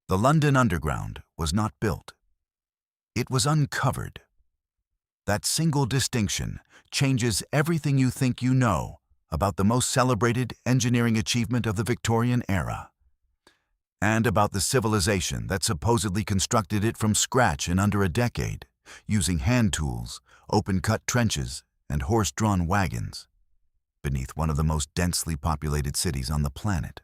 The London Underground was not built. It was uncovered. That single distinction changes everything you think you know about the most celebrated engineering achievement of the Victorian era, and about the civilization that supposedly constructed it from scratch in under a decade, using hand tools, open-cut trenches, and horse-drawn wagons, beneath one of the most densely populated cities on the planet.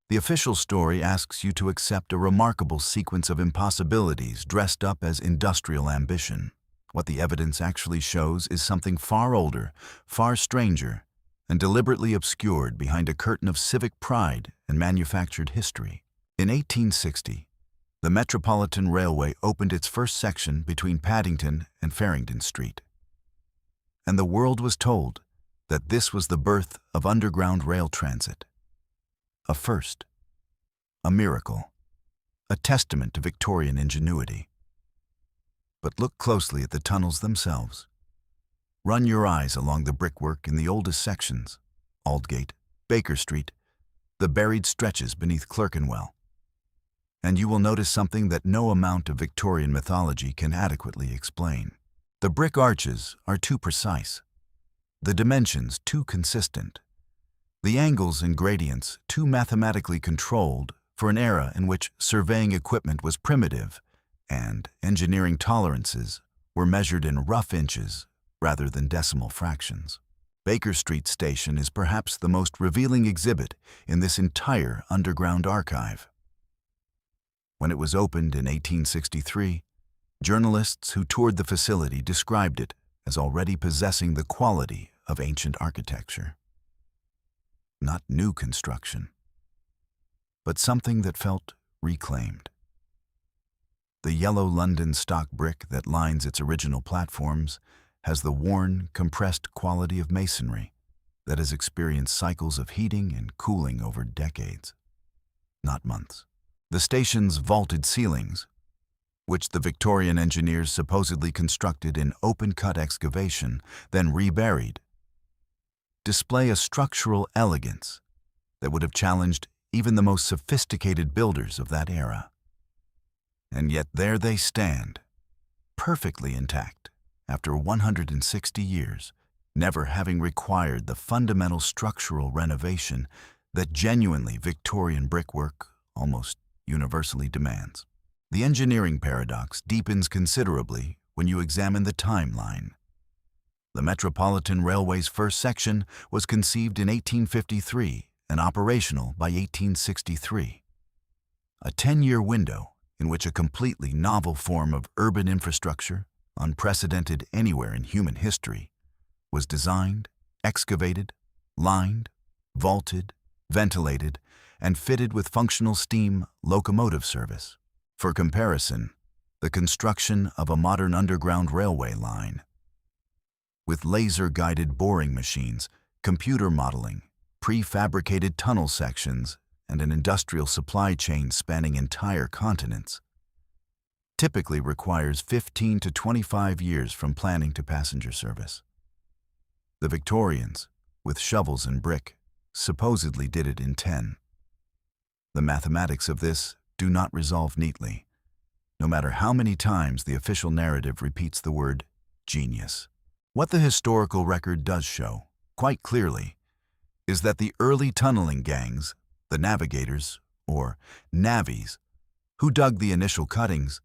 The official story asks you to accept a remarkable sequence of impossibilities dressed up as industrial ambition. What the evidence actually shows is something far older, far stranger, and deliberately obscured behind a curtain of civic pride and manufactured history. In 1860, the Metropolitan Railway opened its first section between Paddington and Farringdon Street. And the world was told that this was the birth of underground rail transit. A first, a miracle, a testament to Victorian ingenuity. But look closely at the tunnels themselves. Run your eyes along the brickwork in the oldest sections, Aldgate, Baker Street, the buried stretches beneath Clerkenwell. And you will notice something that no amount of Victorian mythology can adequately explain. The brick arches are too precise, the dimensions too consistent, the angles and gradients too mathematically controlled for an era in which surveying equipment was primitive and engineering tolerances were measured in rough inches rather than decimal fractions. Baker Street Station is perhaps the most revealing exhibit in this entire underground archive. When it was opened in 1863, journalists who toured the facility described it as already possessing the quality of ancient architecture. Not new construction, but something that felt reclaimed. The yellow London stock brick that lines its original platforms has the worn, compressed quality of masonry that has experienced cycles of heating and cooling over decades, not months. The station's vaulted ceilings, which the Victorian engineers supposedly constructed in open-cut excavation, then reburied, display a structural elegance that would have challenged even the most sophisticated builders of that era. And yet there they stand, perfectly intact after 160 years, never having required the fundamental structural renovation that genuinely Victorian brickwork almost universally demands. The engineering paradox deepens considerably when you examine the timeline. The Metropolitan Railway's first section was conceived in 1853 and operational by 1863. A 10-year window in which a completely novel form of urban infrastructure, unprecedented anywhere in human history, was designed, excavated, lined, vaulted, ventilated, and fitted with functional steam locomotive service. For comparison, the construction of a modern underground railway line, with laser-guided boring machines, computer modeling, prefabricated tunnel sections, and an industrial supply chain spanning entire continents, typically requires 15 to 25 years from planning to passenger service. The Victorians, with shovels and brick, supposedly did it in 10. The mathematics of this do not resolve neatly, no matter how many times the official narrative repeats the word genius. What the historical record does show, quite clearly, is that the early tunneling gangs, the navigators, or navvies, who dug the initial cuttings,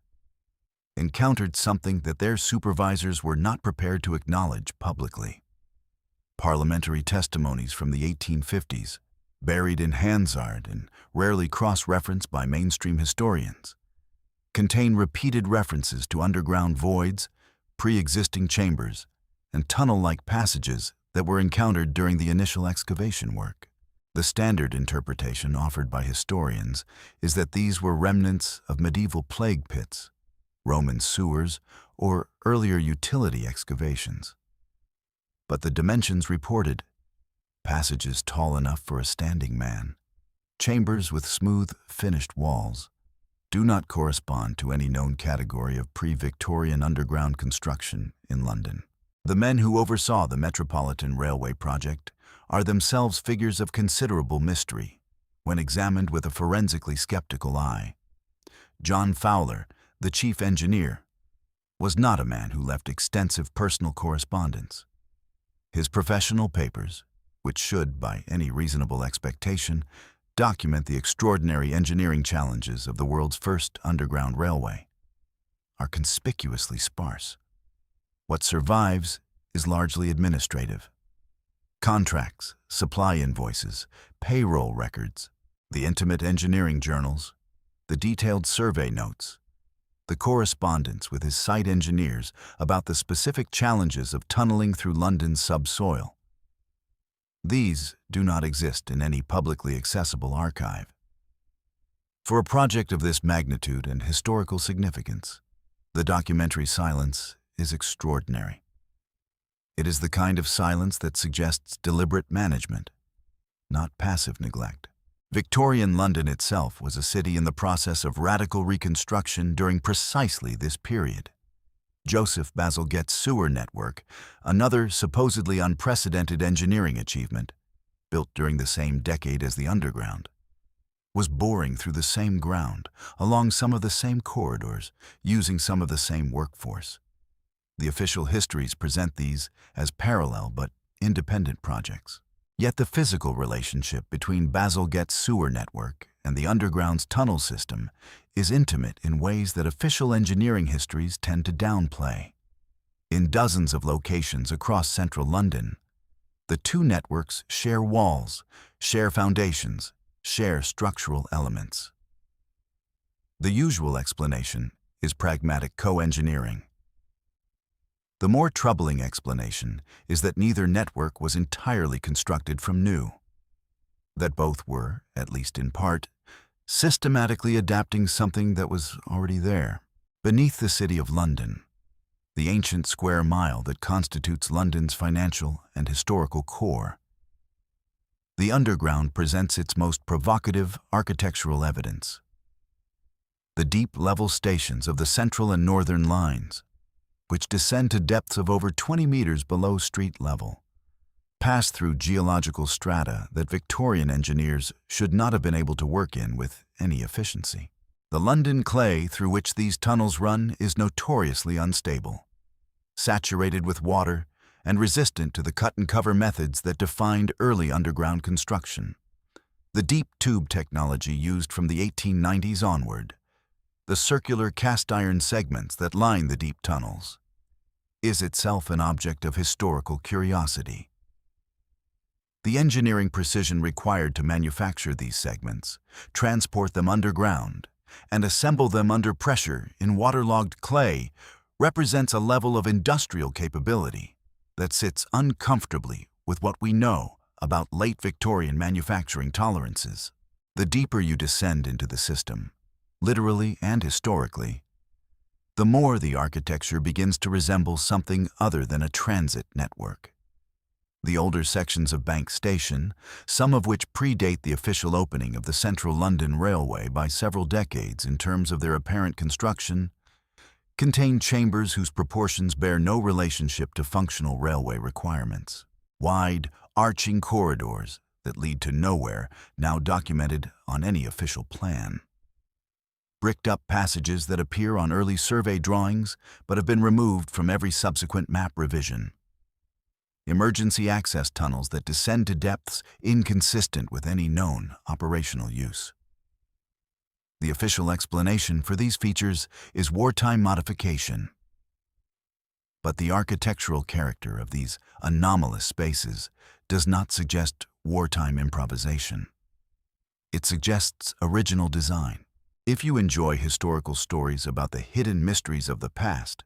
encountered something that their supervisors were not prepared to acknowledge publicly. Parliamentary testimonies from the 1850s, buried in Hansard and rarely cross-referenced by mainstream historians, contain repeated references to underground voids, pre-existing chambers, and tunnel-like passages that were encountered during the initial excavation work. The standard interpretation offered by historians is that these were remnants of medieval plague pits, Roman sewers, or earlier utility excavations. But the dimensions reported, passages tall enough for a standing man, chambers with smooth, finished walls, do not correspond to any known category of pre-Victorian underground construction in London. The men who oversaw the Metropolitan Railway project are themselves figures of considerable mystery when examined with a forensically skeptical eye. John Fowler, the chief engineer, was not a man who left extensive personal correspondence. His professional papers, which should, by any reasonable expectation, document the extraordinary engineering challenges of the world's first underground railway, are conspicuously sparse. What survives is largely administrative. Contracts, supply invoices, payroll records, the intimate engineering journals, the detailed survey notes, the correspondence with his site engineers about the specific challenges of tunneling through London's subsoil. These do not exist in any publicly accessible archive. For a project of this magnitude and historical significance, the documentary silence is extraordinary. It is the kind of silence that suggests deliberate management, not passive neglect. Victorian London itself was a city in the process of radical reconstruction during precisely this period. Joseph Bazalgette's sewer network, another supposedly unprecedented engineering achievement, built during the same decade as the Underground, was boring through the same ground, along some of the same corridors, using some of the same workforce. The official histories present these as parallel but independent projects. Yet the physical relationship between Bazalgette's sewer network and the Underground's tunnel system is intimate in ways that official engineering histories tend to downplay. In dozens of locations across central London, the two networks share walls, share foundations, share structural elements. The usual explanation is pragmatic co-engineering. The more troubling explanation is that neither network was entirely constructed from new, that both were, at least in part, systematically adapting something that was already there. Beneath the City of London, the ancient square mile that constitutes London's financial and historical core, the Underground presents its most provocative architectural evidence. The deep level stations of the Central and Northern lines, which descend to depths of over 20 meters below street level, pass through geological strata that Victorian engineers should not have been able to work in with any efficiency. The London clay through which these tunnels run is notoriously unstable, saturated with water and resistant to the cut-and-cover methods that defined early underground construction. The deep tube technology used from the 1890s onward, the circular cast-iron segments that line the deep tunnels, is itself an object of historical curiosity. The engineering precision required to manufacture these segments, transport them underground, and assemble them under pressure in waterlogged clay represents a level of industrial capability that sits uncomfortably with what we know about late Victorian manufacturing tolerances. The deeper you descend into the system, literally and historically, the more the architecture begins to resemble something other than a transit network. The older sections of Bank Station, some of which predate the official opening of the Central London Railway by several decades in terms of their apparent construction, contain chambers whose proportions bear no relationship to functional railway requirements. Wide, arching corridors that lead to nowhere now documented on any official plan. Bricked-up passages that appear on early survey drawings but have been removed from every subsequent map revision. Emergency access tunnels that descend to depths inconsistent with any known operational use. The official explanation for these features is wartime modification. But the architectural character of these anomalous spaces does not suggest wartime improvisation. It suggests original design. If you enjoy historical stories about the hidden mysteries of the past,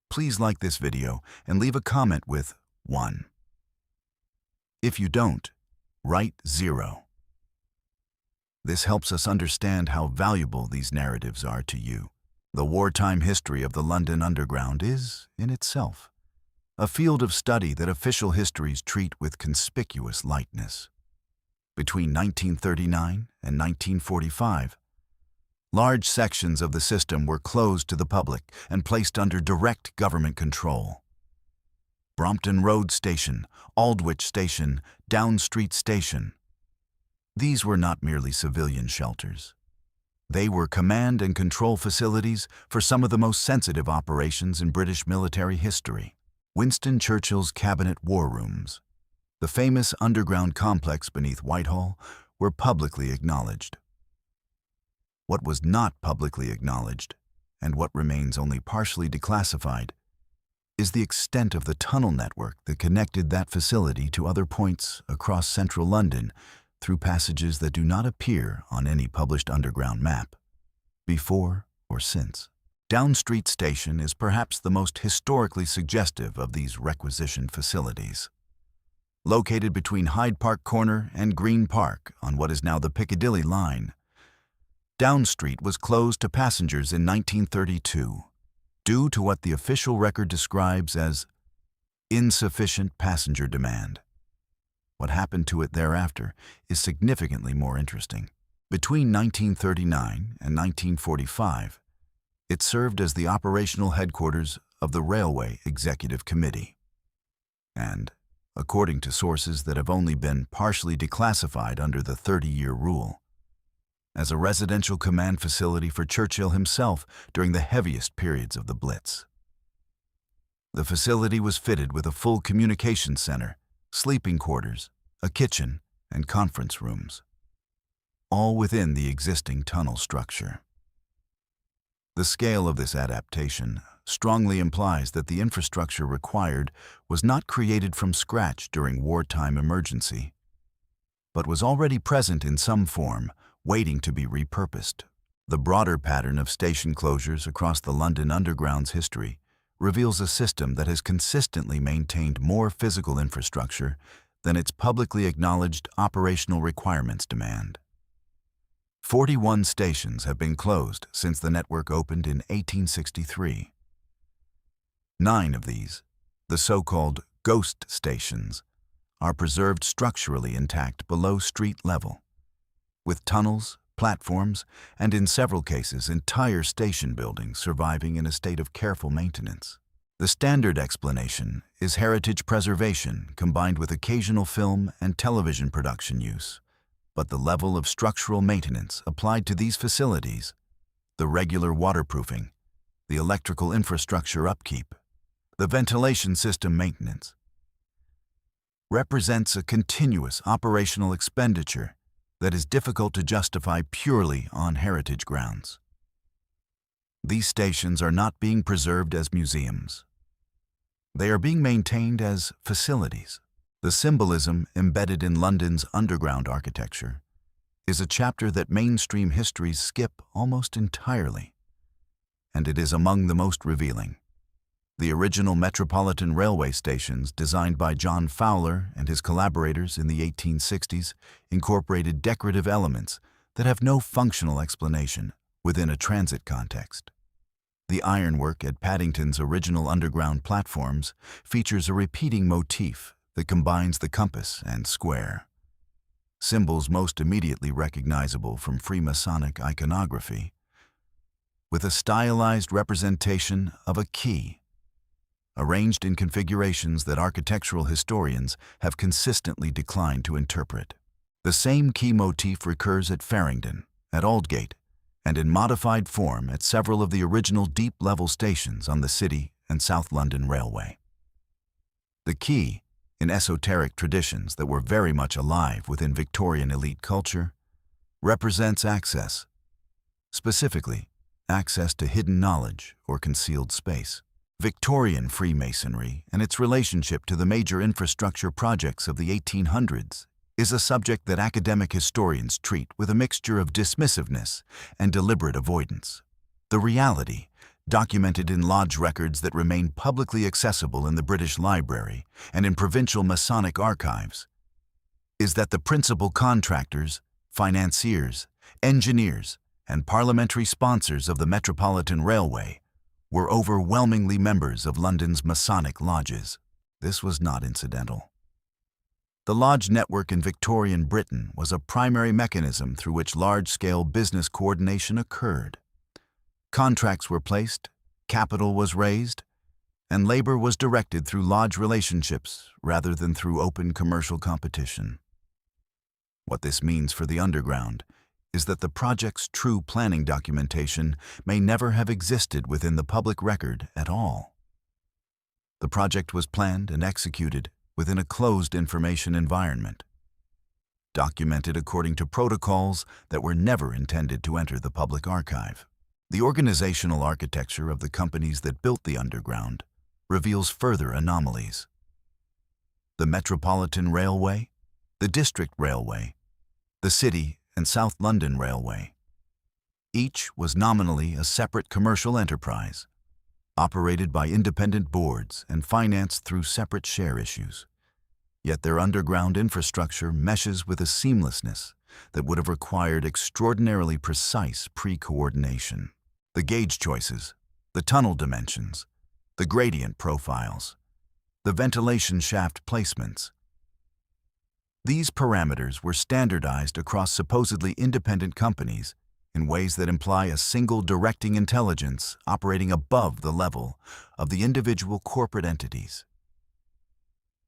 please like this video and leave a comment with 1. If you don't, write 0. This helps us understand how valuable these narratives are to you. The wartime history of the London Underground is, in itself, a field of study that official histories treat with conspicuous lightness. Between 1939 and 1945, large sections of the system were closed to the public and placed under direct government control. Brompton Road Station, Aldwych Station, Down Street Station. These were not merely civilian shelters. They were command and control facilities for some of the most sensitive operations in British military history. Winston Churchill's Cabinet War Rooms, the famous underground complex beneath Whitehall, were publicly acknowledged. What was not publicly acknowledged, and what remains only partially declassified, is the extent of the tunnel network that connected that facility to other points across central London through passages that do not appear on any published underground map, before or since. Down Street Station is perhaps the most historically suggestive of these requisitioned facilities. Located between Hyde Park Corner and Green Park on what is now the Piccadilly line, Down Street was closed to passengers in 1932 due to what the official record describes as insufficient passenger demand. What happened to it thereafter is significantly more interesting. Between 1939 and 1945, it served as the operational headquarters of the Railway Executive Committee. And, according to sources that have only been partially declassified under the 30-year rule, as a residential command facility for Churchill himself during the heaviest periods of the Blitz. The facility was fitted with a full communications center, sleeping quarters, a kitchen, and conference rooms, all within the existing tunnel structure. The scale of this adaptation strongly implies that the infrastructure required was not created from scratch during wartime emergency, but was already present in some form, waiting to be repurposed. The broader pattern of station closures across the London Underground's history reveals a system that has consistently maintained more physical infrastructure than its publicly acknowledged operational requirements demand. 41 stations have been closed since the network opened in 1863. 9 of these, the so-called ghost stations, are preserved structurally intact below street level, with tunnels, platforms, and in several cases entire station buildings surviving in a state of careful maintenance. The standard explanation is heritage preservation combined with occasional film and television production use, but the level of structural maintenance applied to these facilities, the regular waterproofing, the electrical infrastructure upkeep, the ventilation system maintenance, represents a continuous operational expenditure that is difficult to justify purely on heritage grounds. These stations are not being preserved as museums. They are being maintained as facilities. The symbolism embedded in London's underground architecture is a chapter that mainstream histories skip almost entirely, and it is among the most revealing. The original Metropolitan Railway stations, designed by John Fowler and his collaborators in the 1860s, incorporated decorative elements that have no functional explanation within a transit context. The ironwork at Paddington's original underground platforms features a repeating motif that combines the compass and square, symbols most immediately recognizable from Freemasonic iconography, with a stylized representation of a key, arranged in configurations that architectural historians have consistently declined to interpret. The same key motif recurs at Farringdon, at Aldgate, and in modified form at several of the original deep-level stations on the City and South London Railway. The key, in esoteric traditions that were very much alive within Victorian elite culture, represents access, specifically access to hidden knowledge or concealed space. Victorian Freemasonry and its relationship to the major infrastructure projects of the 1800s is a subject that academic historians treat with a mixture of dismissiveness and deliberate avoidance. The reality, documented in lodge records that remain publicly accessible in the British Library and in provincial Masonic archives, is that the principal contractors, financiers, engineers, and parliamentary sponsors of the Metropolitan Railway were overwhelmingly members of London's Masonic lodges. This was not incidental. The lodge network in Victorian Britain was a primary mechanism through which large-scale business coordination occurred. Contracts were placed, capital was raised, and labor was directed through lodge relationships rather than through open commercial competition. What this means for the underground is that the project's true planning documentation may never have existed within the public record at all. The project was planned and executed within a closed information environment, documented according to protocols that were never intended to enter the public archive. The organizational architecture of the companies that built the underground reveals further anomalies. The Metropolitan Railway, the District Railway, the City and South London Railway. Each was nominally a separate commercial enterprise, operated by independent boards and financed through separate share issues. Yet their underground infrastructure meshes with a seamlessness that would have required extraordinarily precise pre-coordination. The gauge choices, the tunnel dimensions, the gradient profiles, the ventilation shaft placements. These parameters were standardized across supposedly independent companies in ways that imply a single directing intelligence operating above the level of the individual corporate entities.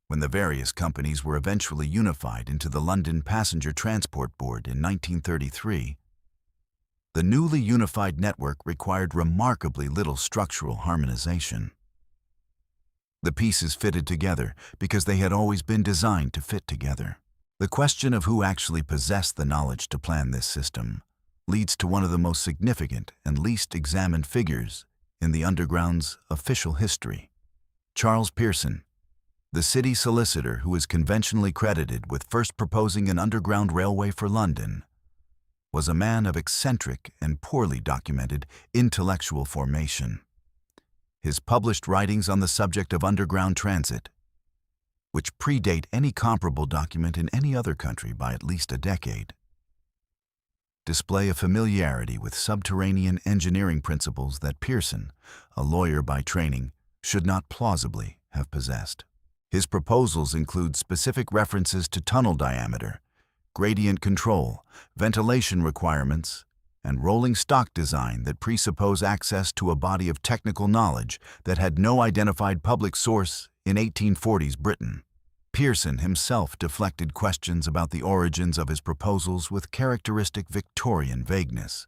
When the various companies were eventually unified into the London Passenger Transport Board in 1933, the newly unified network required remarkably little structural harmonization. The pieces fitted together because they had always been designed to fit together. The question of who actually possessed the knowledge to plan this system leads to one of the most significant and least examined figures in the Underground's official history. Charles Pearson, the city solicitor who is conventionally credited with first proposing an underground railway for London, was a man of eccentric and poorly documented intellectual formation. His published writings on the subject of underground transit, which predate any comparable document in any other country by at least a decade, display a familiarity with subterranean engineering principles that Pearson, a lawyer by training, should not plausibly have possessed. His proposals include specific references to tunnel diameter, gradient control, ventilation requirements, and rolling stock design that presuppose access to a body of technical knowledge that had no identified public source in 1840s Britain. Pearson himself deflected questions about the origins of his proposals with characteristic Victorian vagueness,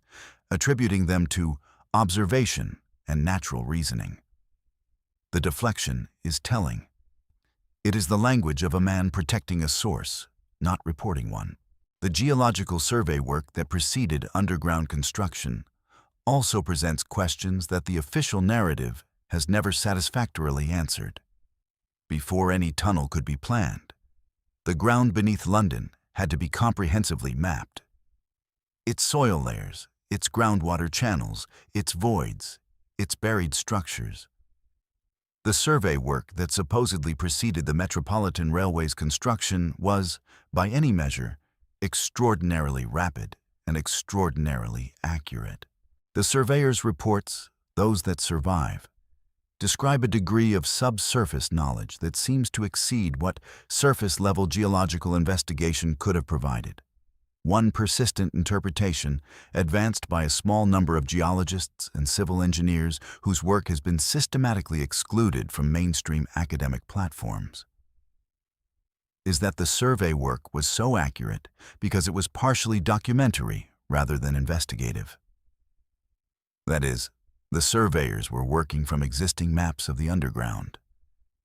attributing them to observation and natural reasoning. The deflection is telling. It is the language of a man protecting a source, not reporting one. The geological survey work that preceded underground construction also presents questions that the official narrative has never satisfactorily answered. Before any tunnel could be planned, the ground beneath London had to be comprehensively mapped. Its soil layers, its groundwater channels, its voids, its buried structures. The survey work that supposedly preceded the Metropolitan Railway's construction was, by any measure, extraordinarily rapid and extraordinarily accurate. The surveyor's reports, those that survive, describe a degree of subsurface knowledge that seems to exceed what surface-level geological investigation could have provided. One persistent interpretation, advanced by a small number of geologists and civil engineers whose work has been systematically excluded from mainstream academic platforms, is that the survey work was so accurate because it was partially documentary rather than investigative. That is, the surveyors were working from existing maps of the underground,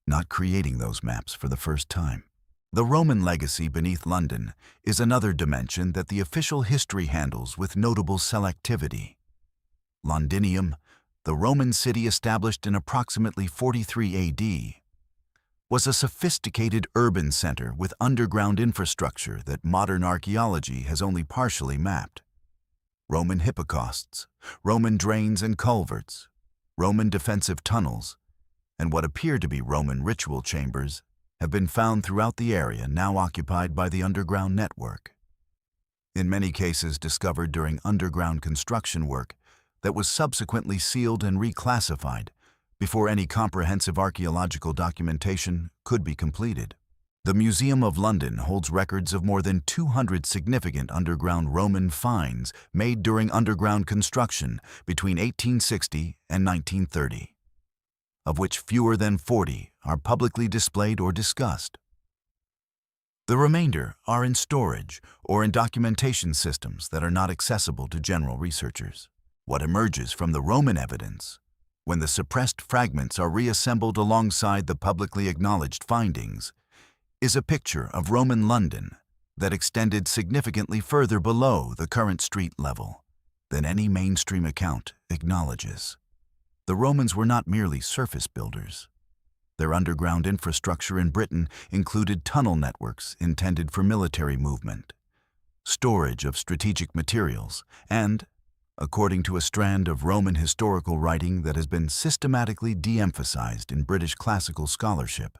not creating those maps for the first time. The Roman legacy beneath London is another dimension that the official history handles with notable selectivity. Londinium, the Roman city established in approximately 43 AD, was a sophisticated urban center with underground infrastructure that modern archaeology has only partially mapped. Roman hippocausts, Roman drains and culverts, Roman defensive tunnels, and what appear to be Roman ritual chambers have been found throughout the area now occupied by the underground network. In many cases discovered during underground construction work that was subsequently sealed and reclassified before any comprehensive archaeological documentation could be completed. The Museum of London holds records of more than 200 significant underground Roman finds made during underground construction between 1860 and 1930, of which fewer than 40 are publicly displayed or discussed. The remainder are in storage or in documentation systems that are not accessible to general researchers. What emerges from the Roman evidence, when the suppressed fragments are reassembled alongside the publicly acknowledged findings, is a picture of Roman London that extended significantly further below the current street level than any mainstream account acknowledges. The Romans were not merely surface builders. Their underground infrastructure in Britain included tunnel networks intended for military movement, storage of strategic materials, and, according to a strand of Roman historical writing that has been systematically de-emphasized in British classical scholarship,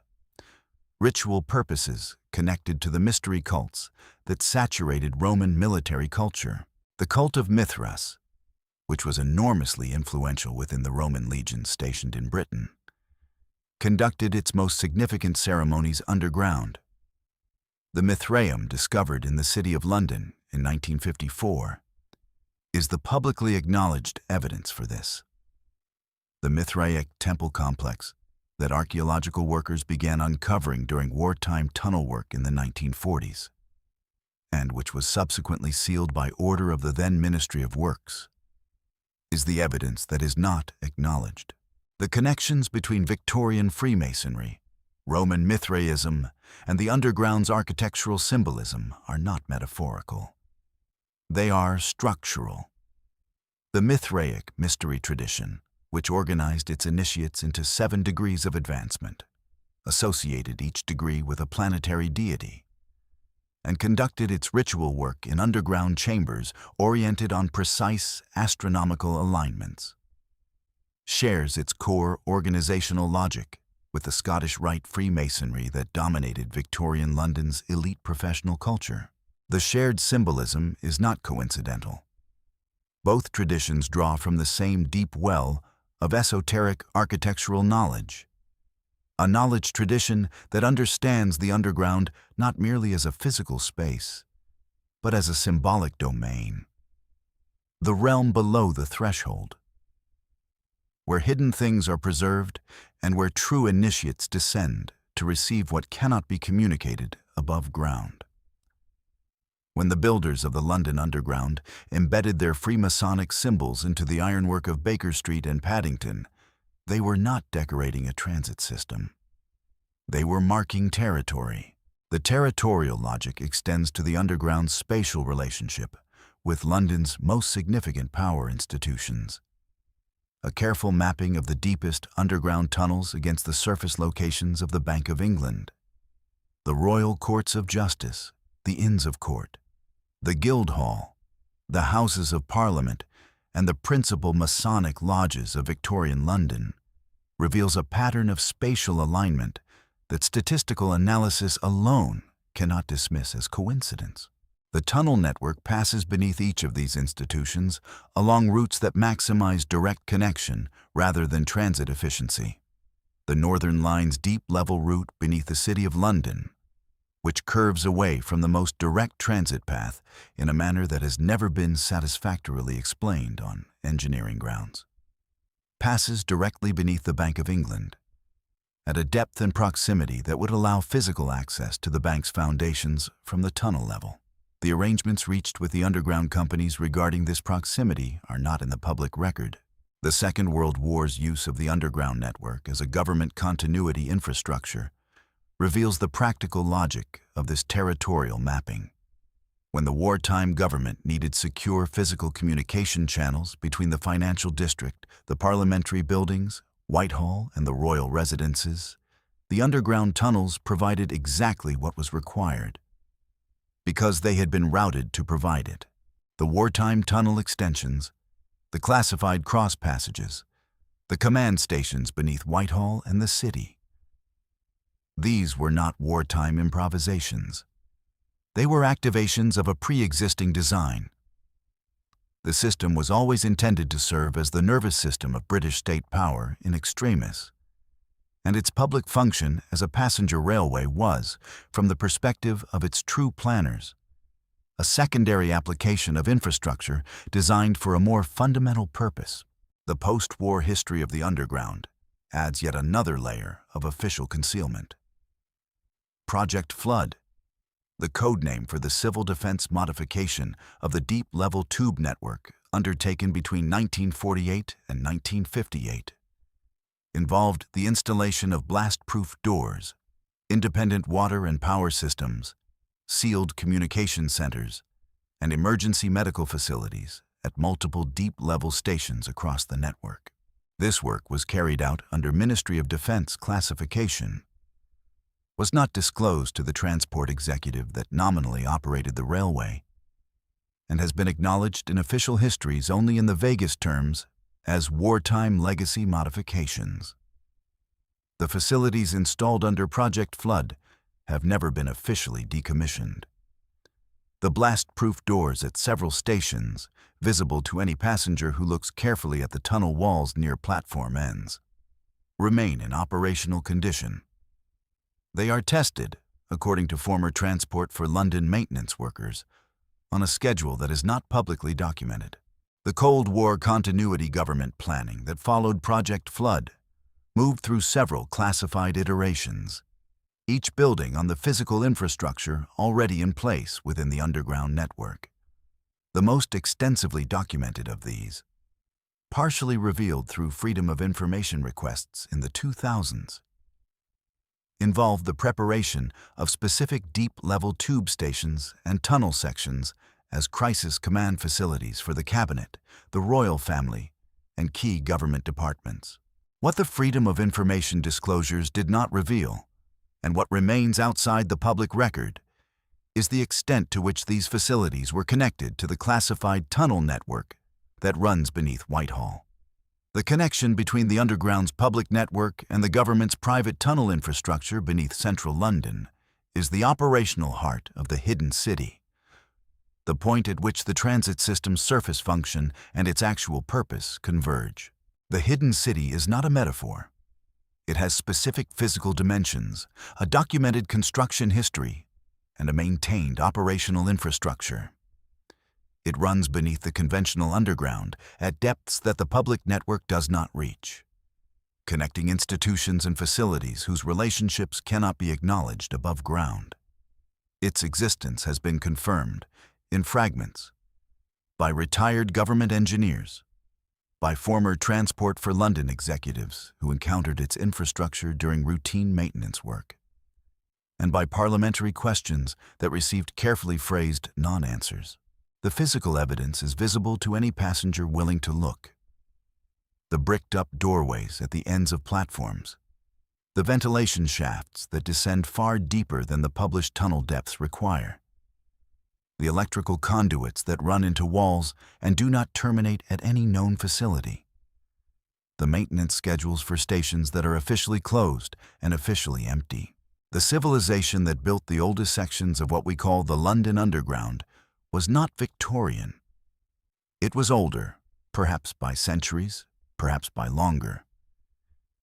ritual purposes connected to the mystery cults that saturated Roman military culture. The cult of Mithras, which was enormously influential within the Roman legions stationed in Britain, conducted its most significant ceremonies underground. The Mithraeum, discovered in the city of London in 1954, is the publicly acknowledged evidence for this. The Mithraic temple complex that archaeological workers began uncovering during wartime tunnel work in the 1940s, and which was subsequently sealed by order of the then Ministry of Works, is the evidence that is not acknowledged. The connections between Victorian Freemasonry, Roman Mithraism, and the underground's architectural symbolism are not metaphorical. They are structural. The Mithraic mystery tradition, which organized its initiates into 7 degrees of advancement, associated each degree with a planetary deity, and conducted its ritual work in underground chambers oriented on precise astronomical alignments, shares its core organizational logic with the Scottish Rite Freemasonry that dominated Victorian London's elite professional culture. The shared symbolism is not coincidental. Both traditions draw from the same deep well of esoteric architectural knowledge, a knowledge tradition that understands the underground not merely as a physical space, but as a symbolic domain, the realm below the threshold, where hidden things are preserved and where true initiates descend to receive what cannot be communicated above ground. When the builders of the London Underground embedded their Freemasonic symbols into the ironwork of Baker Street and Paddington, they were not decorating a transit system. They were marking territory. The territorial logic extends to the underground's spatial relationship with London's most significant power institutions. A careful mapping of the deepest underground tunnels against the surface locations of the Bank of England, the Royal Courts of Justice, the Inns of Court, the Guildhall, the Houses of Parliament, and the principal Masonic lodges of Victorian London, reveals a pattern of spatial alignment that statistical analysis alone cannot dismiss as coincidence. The tunnel network passes beneath each of these institutions along routes that maximize direct connection rather than transit efficiency. The Northern Line's deep-level route beneath the City of London, which curves away from the most direct transit path in a manner that has never been satisfactorily explained on engineering grounds, passes directly beneath the Bank of England, at a depth and proximity that would allow physical access to the bank's foundations from the tunnel level. The arrangements reached with the underground companies regarding this proximity are not in the public record. The Second World War's use of the underground network as a government continuity infrastructure reveals the practical logic of this territorial mapping. When the wartime government needed secure physical communication channels between the financial district, the parliamentary buildings, Whitehall, and the royal residences, the underground tunnels provided exactly what was required, because they had been routed to provide it. The wartime tunnel extensions, the classified cross passages, the command stations beneath Whitehall and the city. These were not wartime improvisations. They were activations of a pre-existing design. The system was always intended to serve as the nervous system of British state power in extremis, and its public function as a passenger railway was, from the perspective of its true planners, a secondary application of infrastructure designed for a more fundamental purpose. The post-war history of the underground adds yet another layer of official concealment. Project Flood, the codename for the civil defense modification of the deep-level tube network undertaken between 1948 and 1958. Involved the installation of blast-proof doors, independent water and power systems, sealed communication centers, and emergency medical facilities at multiple deep-level stations across the network. This work was carried out under Ministry of Defense classification, was not disclosed to the transport executive that nominally operated the railway, and has been acknowledged in official histories only in the vaguest terms as wartime legacy modifications. The facilities installed under Project Flood have never been officially decommissioned. The blast-proof doors at several stations, visible to any passenger who looks carefully at the tunnel walls near platform ends, remain in operational condition. They are tested, according to former Transport for London maintenance workers, on a schedule that is not publicly documented. The Cold War continuity government planning that followed Project Flood moved through several classified iterations, each building on the physical infrastructure already in place within the underground network. The most extensively documented of these, partially revealed through Freedom of Information requests in the 2000s, involved the preparation of specific deep-level tube stations and tunnel sections as crisis command facilities for the cabinet, the royal family, and key government departments. What the Freedom of Information disclosures did not reveal, and what remains outside the public record, is the extent to which these facilities were connected to the classified tunnel network that runs beneath Whitehall. The connection between the Underground's public network and the government's private tunnel infrastructure beneath central London is the operational heart of the hidden city, the point at which the transit system's surface function and its actual purpose converge. The hidden city is not a metaphor. It has specific physical dimensions, a documented construction history, and a maintained operational infrastructure. It runs beneath the conventional underground at depths that the public network does not reach, connecting institutions and facilities whose relationships cannot be acknowledged above ground. Its existence has been confirmed, in fragments, by retired government engineers, by former Transport for London executives who encountered its infrastructure during routine maintenance work, and by parliamentary questions that received carefully phrased non-answers. The physical evidence is visible to any passenger willing to look. The bricked-up doorways at the ends of platforms, the ventilation shafts that descend far deeper than the published tunnel depths require, the electrical conduits that run into walls and do not terminate at any known facility, the maintenance schedules for stations that are officially closed and officially empty. The civilization that built the oldest sections of what we call the London Underground was not Victorian. It was older, perhaps by centuries, perhaps by longer,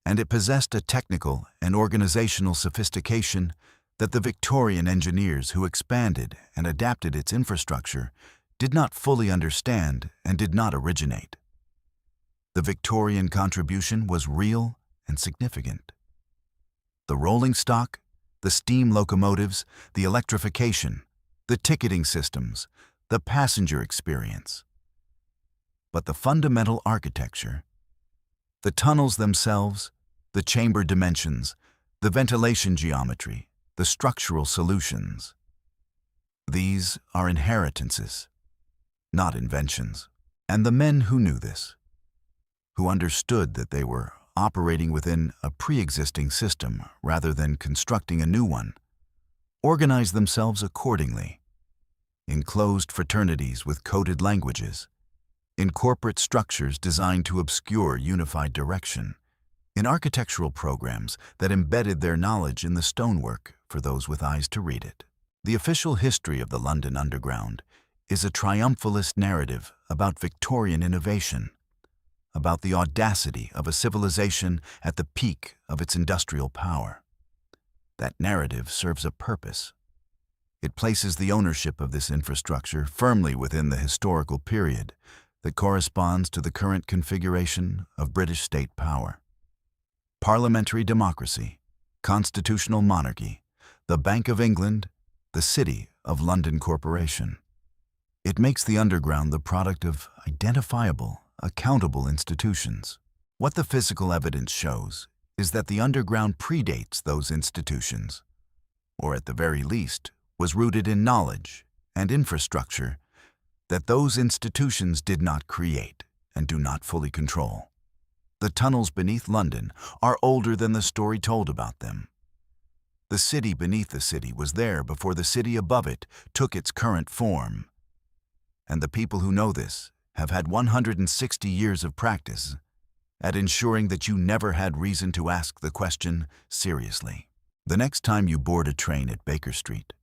and it possessed a technical and organizational sophistication that the Victorian engineers who expanded and adapted its infrastructure did not fully understand and did not originate. The Victorian contribution was real and significant. The rolling stock, the steam locomotives, the electrification, the ticketing systems, the passenger experience. But the fundamental architecture, the tunnels themselves, the chamber dimensions, the ventilation geometry, the structural solutions. These are inheritances, not inventions. And the men who knew this, who understood that they were operating within a pre-existing system rather than constructing a new one, organized themselves accordingly, in closed fraternities with coded languages, in corporate structures designed to obscure unified direction, in architectural programs that embedded their knowledge in the stonework for those with eyes to read it. The official history of the London Underground is a triumphalist narrative about Victorian innovation, about the audacity of a civilization at the peak of its industrial power. That narrative serves a purpose. It places the ownership of this infrastructure firmly within the historical period that corresponds to the current configuration of British state power. Parliamentary democracy, constitutional monarchy, the Bank of England, the City of London Corporation. It makes the underground the product of identifiable, accountable institutions. What the physical evidence shows is that the underground predates those institutions, or at the very least, was rooted in knowledge and infrastructure that those institutions did not create and do not fully control. The tunnels beneath London are older than the story told about them. The city beneath the city was there before the city above it took its current form. And the people who know this have had 160 years of practice at ensuring that you never had reason to ask the question seriously. The next time you board a train at Baker Street,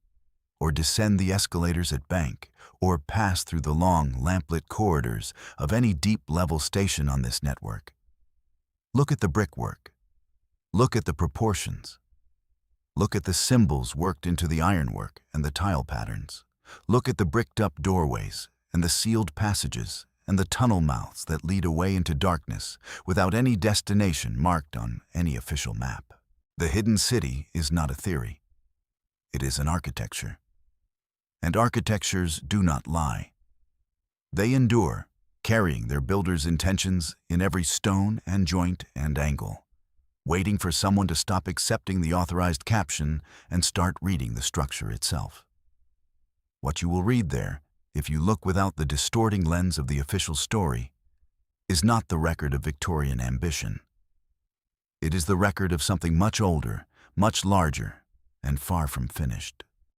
or descend the escalators at Bank, or pass through the long, lamplit corridors of any deep-level station on this network, look at the brickwork. Look at the proportions. Look at the symbols worked into the ironwork and the tile patterns. Look at the bricked-up doorways and the sealed passages and the tunnel mouths that lead away into darkness without any destination marked on any official map. The hidden city is not a theory. It is an architecture. And architectures do not lie. They endure, carrying their builders' intentions in every stone and joint and angle, waiting for someone to stop accepting the authorized caption and start reading the structure itself. What you will read there, if you look without the distorting lens of the official story, is not the record of Victorian ambition. It is the record of something much older, much larger, and far from finished.